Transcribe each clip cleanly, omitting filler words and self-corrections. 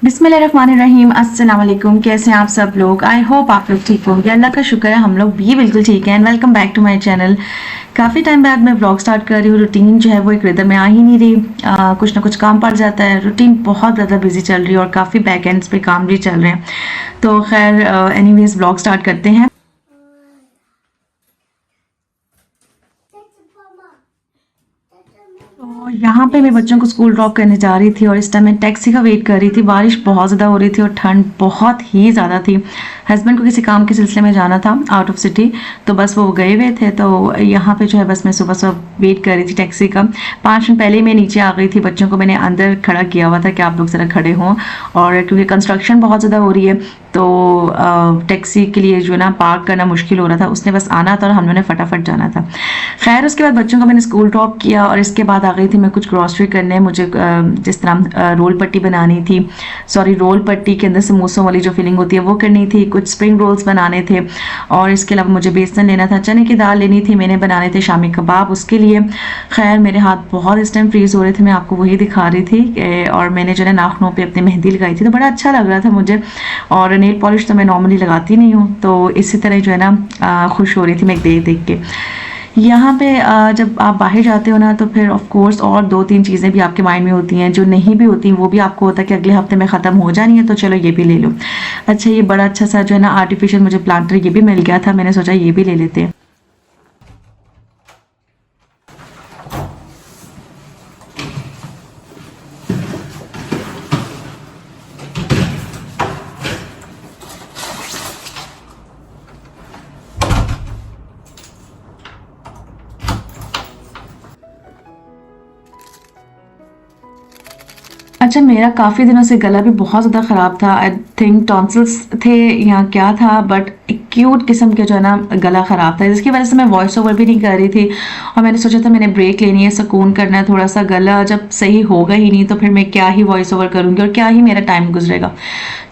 बिस्मिल्लाहिर्रहमानिर्रहीम। अस्सलाम वालेकुम। कैसे हैं आप सब लोग? आई होप आप लोग ठीक होंगे। अल्लाह का शुक्र है हम लोग भी बिल्कुल ठीक हैं। Welcome back to my channel. काफ़ी टाइम बाद मैं व्लॉग स्टार्ट कर रही हूँ। रूटीन जो है वो एक रिदम में आ ही नहीं रही। कुछ ना कुछ काम पड़ जाता है। रूटीन बहुत ज़्यादा बिजी चल रही है और काफ़ी बैक एंड्स पे काम भी चल रहे हैं। तो खैर एनीवेज व्लॉग स्टार्ट करते हैं। तो यहाँ पे मैं बच्चों को स्कूल ड्रॉप करने जा रही थी और इस टाइम मैं टैक्सी का वेट कर रही थी। बारिश बहुत ज़्यादा हो रही थी और ठंड बहुत ही ज़्यादा थी। हस्बैंड को किसी काम के सिलसिले में जाना था आउट ऑफ सिटी, तो बस वो गए हुए थे। तो यहाँ पे जो है बस मैं सुबह सुबह वेट कर रही थी टैक्सी का। 5 मिनट पहले ही मैं नीचे आ गई थी। बच्चों को मैंने अंदर खड़ा किया हुआ था कि आप लोग ज़रा खड़े हों, और क्योंकि कंस्ट्रक्शन बहुत ज़्यादा हो रही है तो टैक्सी के लिए जो है ना पार्क करना मुश्किल हो रहा था। उसने बस आना था और हम लोगों ने फटाफट जाना था। खैर उसके बाद बच्चों को मैंने स्कूल ड्रॉप किया और इसके बाद आ गई थी मैं कुछ ग्रॉसरी करने। मुझे जिस तरह रोल पट्टी बनानी थी, सॉरी रोल पट्टी के अंदर समोसों वाली जो फिलिंग होती है वो करनी थी, कुछ स्प्रिंग रोल्स बनाने थे, और इसके अलावा मुझे बेसन लेना था, चने की दाल लेनी थी, मैंने बनाने थे शामी कबाब उसके लिए। खैर मेरे हाथ बहुत इस टाइम फ्रीज हो रहे थे, मैं आपको वही दिखा रही थी। और मैंने जो है नाखूनों पे अपनी मेहंदी लगाई थी तो बड़ा अच्छा लग रहा था मुझे। और नेल पॉलिश तो मैं नॉर्मली लगाती नहीं हूँ, तो इसी तरह जो है ना खुश हो रही थी मैं देख देख के। यहाँ पे जब आप बाहर जाते हो ना तो फिर ऑफ कोर्स और 2-3 चीज़ें भी आपके माइंड में होती हैं जो नहीं भी होती, वो भी आपको होता है कि अगले हफ्ते में ख़त्म हो जानी है तो चलो ये भी ले लो। अच्छा ये बड़ा अच्छा सा जो है ना आर्टिफिशियल मुझे प्लांटर ये भी मिल गया था, मैंने सोचा ये भी ले लेते हैं। अच्छा मेरा काफ़ी दिनों से गला भी बहुत ज़्यादा ख़राब था। आई थिंक टॉन्सिल्स थे या क्या था, बट एक्यूट किस्म के जो है ना गला ख़राब था, जिसकी वजह से मैं वॉइस ओवर भी नहीं कर रही थी। और मैंने सोचा था मैंने ब्रेक लेनी है, सुकून करना है थोड़ा सा। गला जब सही होगा ही नहीं तो फिर मैं क्या ही वॉइस ओवर करूँगी और क्या ही मेरा टाइम गुजरेगा।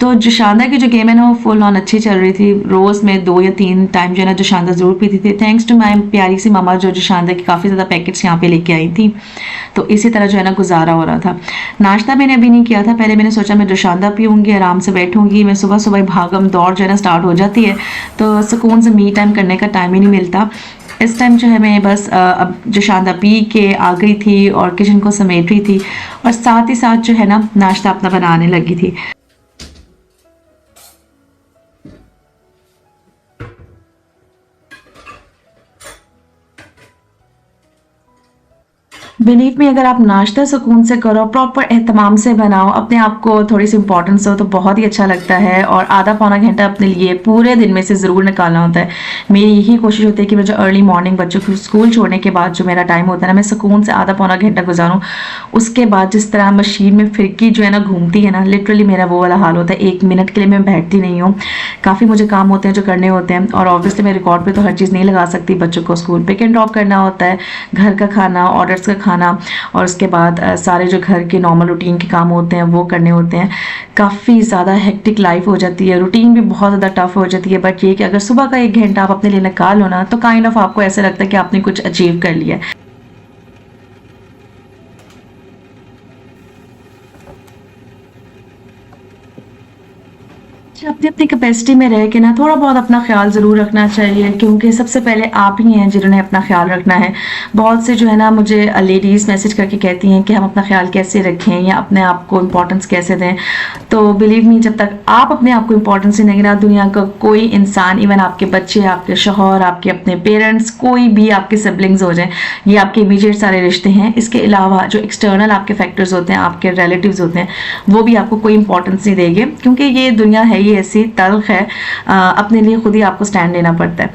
तो जो शानदार की जो गेम है ना वो फुल ऑन अच्छी चल रही थी। रोज़ में 2 या 3 टाइम जो है ना जो शानदार ज़रूर पीती थी, थैंक्स टू माई प्यारी सी मामा जो शानदार की काफ़ी ज़्यादा पैकेट्स यहाँ पे लेके आई थी। तो इसी तरह जो है ना गुजारा हो रहा था। नाश्ता मैंने अभी नहीं किया था, पहले मैंने सोचा मैं जोशांदा पीऊँगी, आराम से बैठूँगी। मैं सुबह सुबह भागम दौड़ जो है ना स्टार्ट हो जाती है तो सुकून से मी टाइम करने का टाइम ही नहीं मिलता। इस टाइम जो है मैं बस अब जोशांदा पी के आ गई थी और किचन को समेट रही थी और साथ ही साथ जो है ना नाश्ता अपना बनाने लगी थी। बिलीव में अगर आप नाश्ता सुकून से करो, प्रॉपर एहतमाम से बनाओ, अपने आप को थोड़ी सी इंपॉर्टेंस दो तो बहुत ही अच्छा लगता है। और आधा पौना घंटा अपने लिए पूरे दिन में से ज़रूर निकालना होता है। मेरी यही कोशिश होती है कि मैं जो अर्ली मॉर्निंग बच्चों को स्कूल छोड़ने के बाद जो मेरा टाइम होता है ना, मैं सुकून से आधा पौना घंटा गुजारूँ। उसके बाद जिस तरह मशीन में फिरकी जो है ना घूमती है ना, लिटरली मेरा वो वाला हाल होता है। 1 मिनट के लिए मैं बैठती नहीं हूँ। काफ़ी मुझे काम होते हैं जो करने होते हैं, और ऑब्वियसली मैं रिकॉर्ड पे तो हर चीज़ नहीं लगा सकती। बच्चों को स्कूल पिक एंड ड्रॉप करना होता है, घर का खाना, ऑर्डर्स का खाना, और उसके बाद सारे जो घर के नॉर्मल रूटीन के काम होते हैं वो करने होते हैं। काफ़ी ज़्यादा हेक्टिक लाइफ हो जाती है, रूटीन भी बहुत ज़्यादा टफ हो जाती है। बट ये कि अगर सुबह का 1 घंटा आप अपने लिए निकाल लो ना तो काइंड ऑफ आपको ऐसा लगता है कि आपने कुछ अचीव कर लिया है। अपनी अपनी कैपेसिटी में रह के ना थोड़ा बहुत अपना ख्याल ज़रूर रखना चाहिए, क्योंकि सबसे पहले आप ही हैं जिन्होंने अपना ख्याल रखना है। बहुत से जो है ना मुझे लेडीज़ मैसेज करके कहती हैं कि हम अपना ख्याल कैसे रखें या अपने आप को इम्पोर्टेंस कैसे दें। तो बिलीव मी, जब तक आप अपने आप को इम्पोर्टेंस ही नहीं ना, दुनिया का कोई इंसान, इवन आपके बच्चे, आपके शौहर, आपके अपने पेरेंट्स, कोई भी आपके सिबलिंग्स हो जाए, ये आपके इमीडिएट सारे रिश्ते हैं। इसके अलावा जो एक्सटर्नल आपके फैक्टर्स होते हैं, आपके रिलेटिव्स होते हैं, वो भी आपको कोई इंपॉर्टेंस नहीं देंगे, क्योंकि ये दुनिया है ही ऐसी तल्ख है। अपने लिए खुद ही आपको स्टैंड लेना पड़ता है।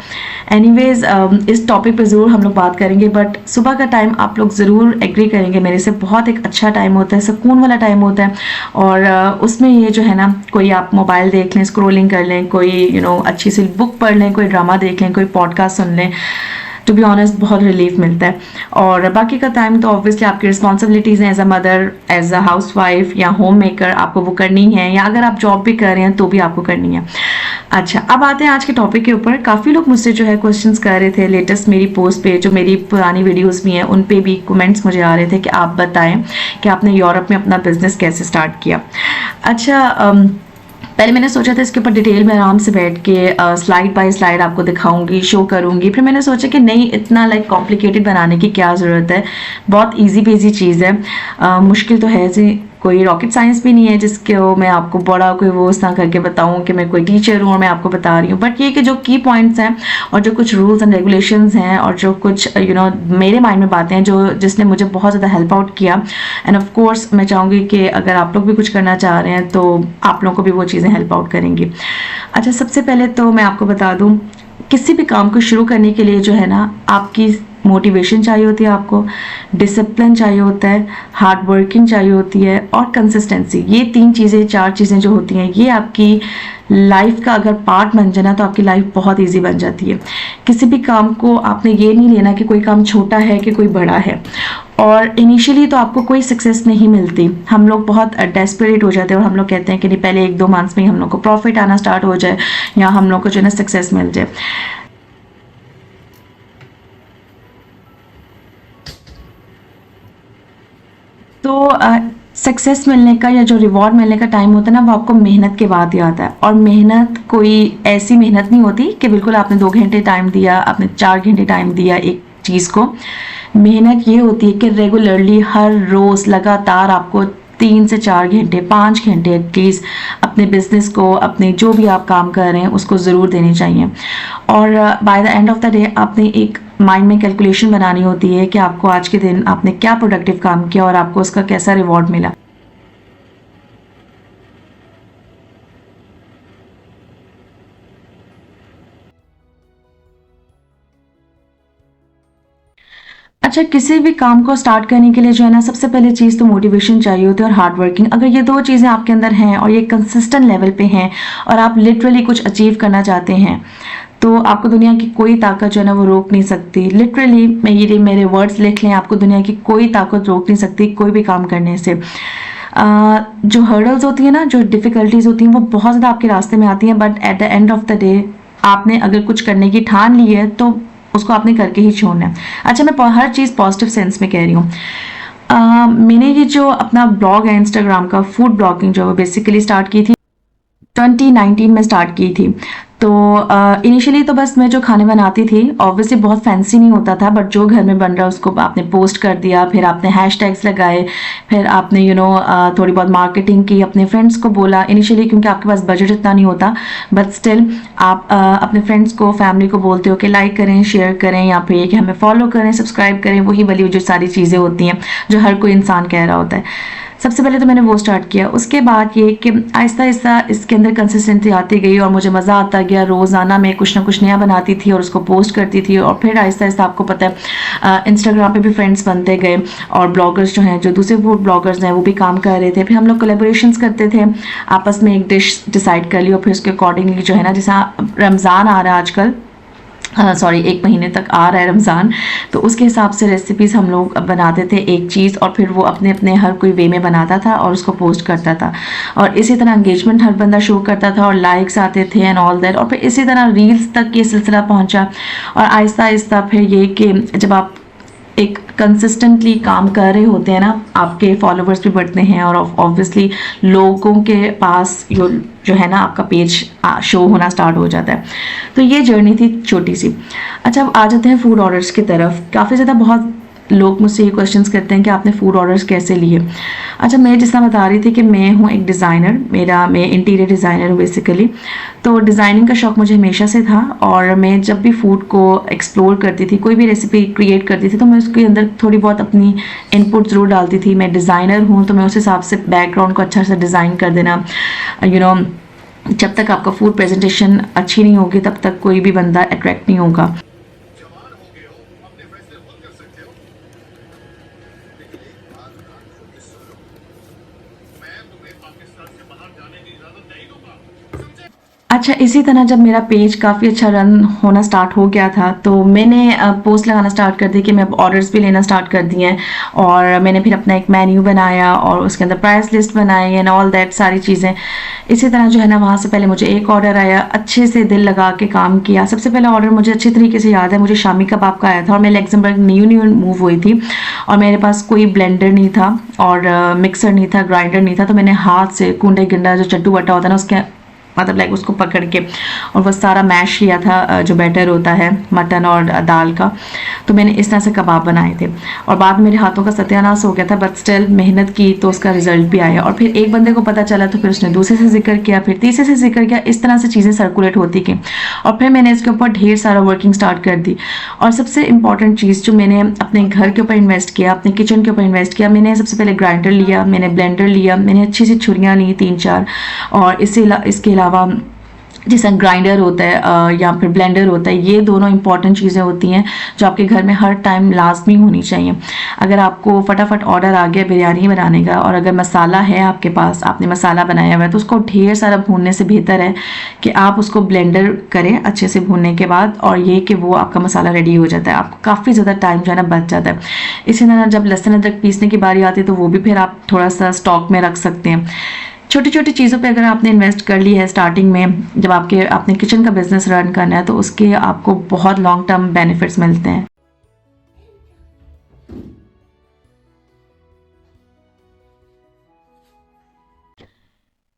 एनीवेज इस टॉपिक पे ज़रूर हम लोग बात करेंगे, बट सुबह का टाइम आप लोग ज़रूर एग्री करेंगे मेरे से, बहुत एक अच्छा टाइम होता है, सुकून वाला टाइम होता है। और उसमें ये जो है ना, कोई आप मोबाइल देख लें, स्क्रोलिंग कर लें, कोई अच्छी सी बुक पढ़ लें, कोई ड्रामा देख लें, कोई पॉडकास्ट सुन लें, टू बी ऑनेस्ट बहुत रिलीफ मिलता है। और बाकी का टाइम तो ऑब्वियसली आपकी रिस्पॉन्सिबिलिटीज़ हैं as a mother, as a housewife या होम मेकर, आपको वो करनी है, या अगर आप जॉब भी कर रहे हैं तो भी आपको करनी है। अच्छा, अब आते हैं आज के टॉपिक के ऊपर। काफ़ी लोग मुझसे जो है क्वेश्चंस कर रहे थे लेटेस्ट मेरी पोस्ट पे, जो मेरी पुरानी वीडियोस भी हैं उन पे भी कमेंट्स मुझे आ रहे थे कि आप बताएं कि आपने यूरोप में अपना बिजनेस कैसे स्टार्ट किया। अच्छा, पहले मैंने सोचा था इसके ऊपर डिटेल में आराम से बैठ के स्लाइड बाय स्लाइड आपको दिखाऊंगी, शो करूंगी। फिर मैंने सोचा कि नहीं, इतना लाइक कॉम्प्लिकेटेड बनाने की क्या ज़रूरत है, बहुत इजी पेजी चीज़ है। मुश्किल तो है जी, कोई रॉकेट साइंस भी नहीं है जिसके मैं आपको बड़ा कोई वो ना करके बताऊं कि मैं कोई टीचर हूँ और मैं आपको बता रही हूँ। बट ये कि जो की पॉइंट्स हैं और जो कुछ रूल्स एंड रेगुलेशंस हैं और जो कुछ मेरे माइंड में बातें हैं जो जिसने मुझे बहुत ज़्यादा हेल्प आउट किया, एंड ऑफ कोर्स मैं चाहूँगी कि अगर आप लोग भी कुछ करना चाह रहे हैं तो आप लोगों को भी वो चीज़ें हेल्प आउट करेंगी। अच्छा, सबसे पहले तो मैं आपको बता दूँ, किसी भी काम को शुरू करने के लिए जो है ना, आपकी मोटिवेशन चाहिए होती है, आपको डिसिप्लिन चाहिए होता है, हार्ड वर्किंग चाहिए होती है और कंसिस्टेंसी। ये 3 चीज़ें 4 चीज़ें जो होती हैं, ये आपकी लाइफ का अगर पार्ट बन जाए ना तो आपकी लाइफ बहुत इजी बन जाती है। किसी भी काम को आपने ये नहीं लेना कि कोई काम छोटा है कि कोई बड़ा है। और इनिशियली तो आपको कोई सक्सेस नहीं मिलती, हम लोग बहुत डेस्परेट हो जाते हैं और हम लोग कहते हैं कि नहीं, पहले 1-2 मंथ्स में ही हम लोग को प्रॉफिट आना स्टार्ट हो जाए या हम लोग को जो है ना सक्सेस मिल जाए। तो सक्सेस मिलने का या जो रिवॉर्ड मिलने का टाइम होता है ना, वो आपको मेहनत के बाद ही आता है। और मेहनत कोई ऐसी मेहनत नहीं होती कि बिल्कुल आपने 2 घंटे टाइम दिया, आपने 4 घंटे टाइम दिया एक चीज़ को। मेहनत ये होती है कि रेगुलरली हर रोज़ लगातार आपको 3 से 4 घंटे, 5 घंटे एटलीस्ट अपने बिजनेस को, अपने जो भी आप काम कर रहे हैं उसको ज़रूर देने चाहिए। और by the end of the day आपने एक माइंड में कैलकुलेशन बनानी होती है कि आपको आज के दिन आपने क्या प्रोडक्टिव काम किया और आपको उसका कैसा रिवॉर्ड मिला। अच्छा, किसी भी काम को स्टार्ट करने के लिए जो है ना, सबसे पहले चीज़ तो मोटिवेशन चाहिए होती है और हार्ड वर्किंग। अगर ये 2 चीज़ें आपके अंदर हैं और ये कंसिस्टेंट लेवल पे हैं और आप लिटरली कुछ अचीव करना चाहते हैं, तो आपको दुनिया की कोई ताकत जो है ना वो रोक नहीं सकती। लिटरली मैं ये मेरे वर्ड्स लिख लें, आपको दुनिया की कोई ताकत रोक नहीं सकती कोई भी काम करने से। जो हर्डल्स होती है ना, जो डिफ़िकल्टीज़ होती हैं, वो बहुत ज़्यादा आपके रास्ते में आती हैं, but at the end of the day आपने अगर कुछ करने की ठान ली है तो उसको आपने करके ही छोड़ना है। अच्छा, मैं हर चीज़ पॉजिटिव सेंस में कह रही हूँ। मैंने ये जो अपना ब्लॉग है इंस्टाग्राम का, फूड ब्लॉगिंग, जो है बेसिकली स्टार्ट की थी 2019 में स्टार्ट की थी। तो इनिशियली तो बस मैं जो खाने बनाती थी, ऑब्वियसली बहुत फैंसी नहीं होता था, बट जो घर में बन रहा है उसको आपने पोस्ट कर दिया, फिर आपने हैशटैग्स लगाए, फिर आपने थोड़ी बहुत मार्केटिंग की, अपने फ्रेंड्स को बोला इनिशियली, क्योंकि आपके पास बजट इतना नहीं होता, बट स्टिल आप अपने फ्रेंड्स को, फैमिली को बोलते हो कि लाइक करें, शेयर करें, या फिर ये कि हमें फॉलो करें, सब्सक्राइब करें, वही वाली जो सारी चीज़ें होती हैं जो हर कोई इंसान कह रहा होता है। सबसे पहले तो मैंने वो स्टार्ट किया। उसके बाद ये कि आहिस्ता आहिस्ता इसके अंदर कंसिस्टेंसी आती गई और मुझे मज़ा आता गया। रोज़ाना मैं कुछ ना कुछ नया बनाती थी और उसको पोस्ट करती थी, और फिर आहिस्ता आहिस्ता आपको पता है इंस्टाग्राम पे भी फ्रेंड्स बनते गए, और ब्लॉगर्स जो हैं, जो दूसरे फूड ब्लॉगर्स हैं, वो भी काम कर रहे थे। फिर हम लोग कोलैबोरेशंस करते थे, आपस में एक डिश डिसाइड कर ली और फिर उसके अकॉर्डिंगली जो है ना, जैसे रमज़ान आ रहा है आजकल, सॉरी 1 महीने तक आ रहा है रमज़ान, तो उसके हिसाब से रेसिपीज़ हम लोग बनाते थे एक चीज़, और फिर वो अपने अपने हर कोई वे में बनाता था और उसको पोस्ट करता था, और इसी तरह एंगेजमेंट हर बंदा शो करता था और लाइक्स आते थे एंड ऑल दैट। और फिर इसी तरह रील्स तक ये सिलसिला पहुंचा, और आहिस्ता आहिस्ता फिर ये कि जब आप एक कंसिस्टेंटली काम कर रहे होते हैं ना, आपके फॉलोवर्स भी बढ़ते हैं और ऑब्वियसली लोगों के पास जो है ना आपका पेज शो होना स्टार्ट हो जाता है। तो ये जर्नी थी छोटी सी। अच्छा, अब आ जाते हैं फूड ऑर्डर्स की तरफ। काफ़ी ज़्यादा बहुत लोग मुझसे ये क्वेश्चंस करते हैं कि आपने फूड ऑर्डर्स कैसे लिए। अच्छा, मैं जिस तरह बता रही थी कि मैं हूँ एक डिज़ाइनर, मैं इंटीरियर डिज़ाइनर हूँ बेसिकली। तो डिज़ाइनिंग का शौक़ मुझे हमेशा से था, और मैं जब भी फूड को एक्सप्लोर करती थी, कोई भी रेसिपी क्रिएट करती थी, तो मैं उसके अंदर थोड़ी बहुत अपनी इनपुट ज़रूर डालती थी। मैं डिज़ाइनर हूँ तो मैं उस हिसाब से बैकग्राउंड को अच्छा से डिज़ाइन कर देना। जब तक आपका फूड प्रेजेंटेशन अच्छी नहीं होगी तब तक कोई भी बंदा अट्रैक्ट नहीं होगा। अच्छा, इसी तरह जब मेरा पेज काफ़ी अच्छा रन होना स्टार्ट हो गया था, तो मैंने पोस्ट लगाना स्टार्ट कर दी कि मैं अब ऑर्डर्स भी लेना स्टार्ट कर दिए हैं। और मैंने फिर अपना एक मेन्यू बनाया और उसके अंदर प्राइस लिस्ट बनाई एंड ऑल दैट सारी चीज़ें। इसी तरह जो है ना, वहाँ से पहले मुझे एक ऑर्डर आया, अच्छे से दिल लगा के काम किया। सबसे पहला ऑर्डर मुझे अच्छी तरीके से याद है, मुझे शामी कबाब का आया था और मैं लग्जमबर्ग न्यू न्यू मूव हुई थी और मेरे पास कोई ब्लेंडर नहीं था और मिक्सर नहीं था, ग्राइंडर नहीं था। तो मैंने हाथ से कूंडे गिंडा जो चट्टू बट्टा होता है ना, उसके मतलब लाइक उसको पकड़ के और वो सारा मैश किया था, जो बैटर होता है मटन और दाल का। तो मैंने इस तरह से कबाब बनाए थे और बाद में मेरे हाथों का सत्यानाश हो गया था, बट स्टिल मेहनत की तो उसका रिजल्ट भी आया। और फिर एक बंदे को पता चला तो फिर उसने दूसरे से जिक्र किया, फिर तीसरे से जिक्र किया। इस तरह से चीज़ें सर्कुलेट होती गई और फिर मैंने इसके ऊपर ढेर सारा वर्किंग स्टार्ट कर दी। और सबसे इंपॉर्टेंट चीज़ जो मैंने अपने घर के ऊपर इन्वेस्ट किया, अपने किचन के ऊपर इन्वेस्ट किया, मैंने सबसे पहले ग्राइंडर लिया, मैंने ब्लेंडर लिया, मैंने अच्छी सी छुरियाँ ली 3-4। और इसके अलावा जैसा ग्राइंडर होता है या फिर ब्लेंडर होता है, ये दोनों इंपॉर्टेंट चीज़ें होती हैं जो आपके घर में हर टाइम लाजमी होनी चाहिए। अगर आपको फटाफट ऑर्डर आ गया बिरयानी बनाने का और अगर मसाला है आपके पास, आपने मसाला बनाया हुआ है, तो उसको ढेर सारा भूनने से बेहतर है कि आप उसको ब्लेंडर करें अच्छे से भूनने के बाद, और ये कि वो आपका मसाला रेडी हो जाता है, आपको काफ़ी ज़्यादा टाइम जो है ना बच जाता है। इसी तरह जब लहसुन अदरक पीसने की बारी आती है तो वो भी फिर आप थोड़ा सा स्टॉक में रख सकते हैं। छोटी छोटी चीज़ों पे अगर आपने इन्वेस्ट कर ली है स्टार्टिंग में, जब आपने किचन का बिजनेस रन करना है, तो उसके आपको बहुत लॉन्ग टर्म बेनिफिट्स मिलते हैं।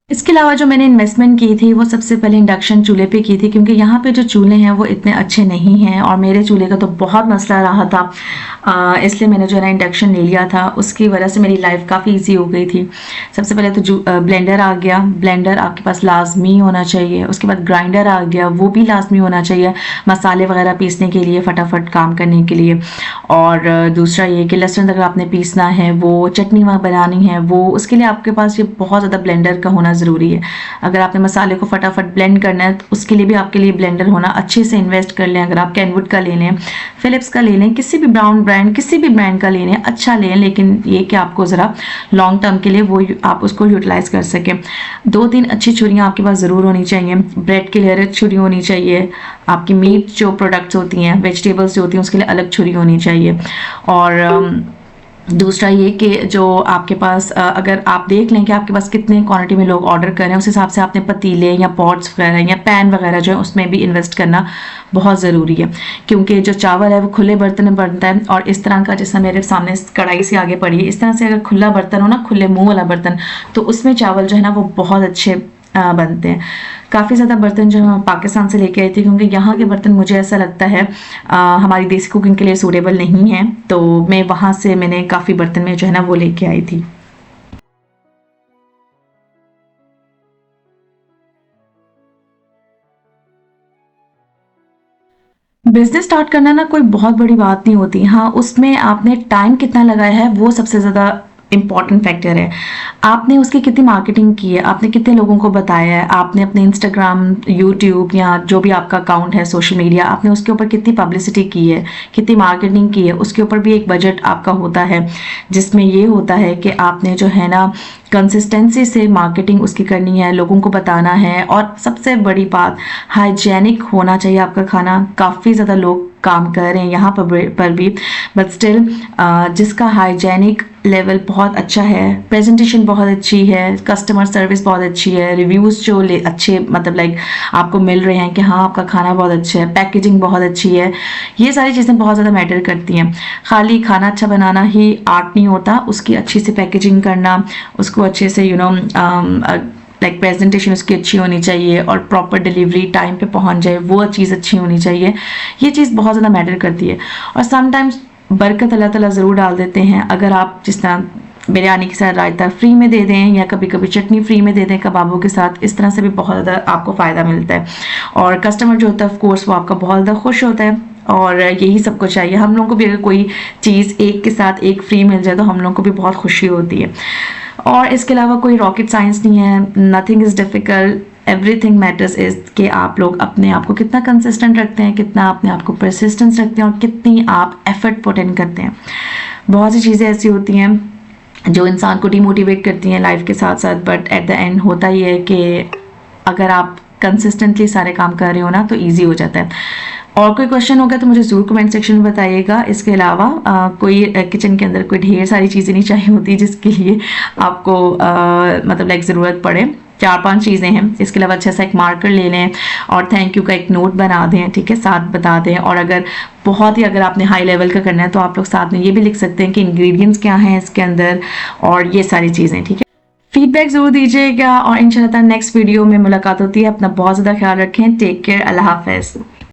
इसके अलावा जो मैंने इन्वेस्टमेंट की थी वो सबसे पहले इंडक्शन चूल्हे पे की थी, क्योंकि यहाँ पे जो चूल्हे हैं वो इतने अच्छे नहीं हैं और मेरे चूल्हे का तो बहुत मसला रहा था। इसलिए मैंने जो है ना इंडक्शन ले लिया था। उसकी वजह से मेरी लाइफ काफ़ी इजी हो गई थी। सबसे पहले तो जो ब्लेंडर आ गया, ब्लेंडर आपके पास लाजमी होना चाहिए। उसके बाद ग्राइंडर आ गया, वो भी लाजमी होना चाहिए मसाले वगैरह पीसने के लिए, फटाफट काम करने के लिए। और दूसरा ये कि लहसुन अगर आपने पीसना है, वो चटनी वहाँ बनानी है, वो उसके लिए आपके पास ये बहुत ज़्यादा ब्लेंडर का होना ज़रूरी है। अगर आपने मसाले को फटाफट ब्लेंड करना है तो उसके लिए भी आपके लिए ब्लेंडर होना, अच्छे से इन्वेस्ट कर लें। अगर आप कैनवुड का ले लें, फिलिप्स का ले लें, किसी भी किसी भी ब्रांड का ले लें, अच्छा लें, लेकिन ये कि आपको ज़रा लॉन्ग टर्म के लिए वो आप उसको यूटिलाइज़ कर सकें। 2-3 अच्छी छुरियाँ आपके पास ज़रूर होनी चाहिए। ब्रेड के लिए अलग छुरी होनी चाहिए, आपकी मीट जो प्रोडक्ट्स होती हैं, वेजिटेबल्स जो होती हैं, उसके लिए अलग छुरी होनी चाहिए। और दूसरा ये कि जो आपके पास अगर आप देख लें कि आपके पास कितने क्वांटिटी में लोग ऑर्डर कर रहे हैं, उस हिसाब से आपने पतीले या पॉट्स वगैरह या पैन वगैरह जो है उसमें भी इन्वेस्ट करना बहुत ज़रूरी है। क्योंकि जो चावल है वो खुले बर्तन में बनता है और इस तरह का, जैसा मेरे सामने कढ़ाई से आगे पड़ी है, इस तरह से अगर खुला बर्तन हो ना, खुले मुँह वाला बर्तन, तो उसमें चावल जो है ना वो बहुत अच्छे बनते हैं। काफ़ी ज़्यादा बर्तन जो मैं पाकिस्तान से लेके आई थी, क्योंकि यहाँ के बर्तन मुझे ऐसा लगता है हमारी देसी कुकिंग के लिए सूटेबल नहीं है, तो मैं वहाँ से मैंने काफ़ी बर्तन में जो है ना वो लेके आई थी। बिजनेस स्टार्ट करना ना कोई बहुत बड़ी बात नहीं होती। हाँ, उसमें आपने टाइम कितना लगाया है वो सबसे ज़्यादा इम्पॉर्टेंट फैक्टर है। आपने उसकी कितनी मार्केटिंग की है, आपने कितने लोगों को बताया है, आपने अपने इंस्टाग्राम, यूट्यूब या जो भी आपका अकाउंट है सोशल मीडिया, आपने उसके ऊपर कितनी पब्लिसिटी की है, कितनी मार्केटिंग की है। उसके ऊपर भी एक बजट आपका होता है, जिसमें ये होता है कि आपने जो है ना कंसिस्टेंसी से मार्केटिंग उसकी करनी है, लोगों को बताना है। और सबसे बड़ी बात, हाइजेनिक होना चाहिए आपका खाना। काफ़ी ज़्यादा लोग काम कर रहे हैं यहाँ पर भी, बट स्टिल जिसका हाइजेनिक लेवल बहुत अच्छा है, प्रेजेंटेशन बहुत अच्छी है, कस्टमर सर्विस बहुत अच्छी है, रिव्यूज़ जो अच्छे मतलब लाइक आपको मिल रहे हैं कि हाँ आपका खाना बहुत अच्छा है, पैकेजिंग बहुत अच्छी है, ये सारी चीज़ें बहुत ज़्यादा मैटर करती हैं। खाली खाना अच्छा बनाना ही आर्ट नहीं होता, उसकी अच्छी से पैकेजिंग करना, उसको अच्छे से लाइक प्रेजेंटेशन उसकी अच्छी होनी चाहिए और प्रॉपर डिलीवरी टाइम पे पहुंच जाए, वो चीज़ अच्छी होनी चाहिए। ये चीज़ बहुत ज़्यादा मैटर करती है। और समटाइम्स बरकत अल्लाह ताला ज़रूर डाल देते हैं। अगर आप जिस तरह बिरयानी के साथ रायता फ्री में दे दें या कभी कभी चटनी फ्री में दे दें कबाबों के साथ, इस तरह से भी बहुत ज़्यादा आपको फ़ायदा मिलता है। और कस्टमर जो होता है ऑफ कोर्स वो आपका बहुत ज़्यादा खुश होता है और यही सबको चाहिए। हम लोगों को भी अगर कोई चीज़ एक के साथ एक फ्री मिल जाए तो हम लोगों को भी बहुत खुशी होती है। और इसके अलावा कोई रॉकेट साइंस नहीं है, nothing is difficult, everything matters is कि आप लोग अपने आप को कितना कंसिस्टेंट रखते हैं, कितना अपने आप को परसिस्टेंस रखते हैं और कितनी आप एफर्ट पुट इन करते हैं। बहुत सी चीज़ें ऐसी होती हैं जो इंसान को डिमोटिवेट करती हैं लाइफ के साथ साथ, बट एट द एंड होता ही है कि अगर आप कंसिस्टेंटली सारे काम कर रहे हो ना तो ईजी हो जाता है। और कोई क्वेश्चन होगा तो मुझे ज़रूर कमेंट सेक्शन में बताइएगा। इसके अलावा कोई किचन के अंदर कोई ढेर सारी चीज़ें नहीं चाहिए होती जिसके लिए आपको मतलब लाइक ज़रूरत पड़े। 4-5 चीज़ें हैं। इसके अलावा अच्छा सा एक मार्कर ले लें और थैंक यू का एक नोट बना दें, ठीक है, साथ बता दें। और अगर बहुत ही अगर आपने हाई लेवल का करना है तो आप लोग साथ में ये भी लिख सकते हैं कि इंग्रेडिएंट्स क्या हैं इसके अंदर और ये सारी चीज़ें, ठीक है। फीडबैक ज़रूर दीजिएगा और इंशाल्लाह नेक्स्ट वीडियो में मुलाकात होती है। अपना बहुत ज़्यादा ख्याल रखें। Take care. अल्लाह हाफ़िज़।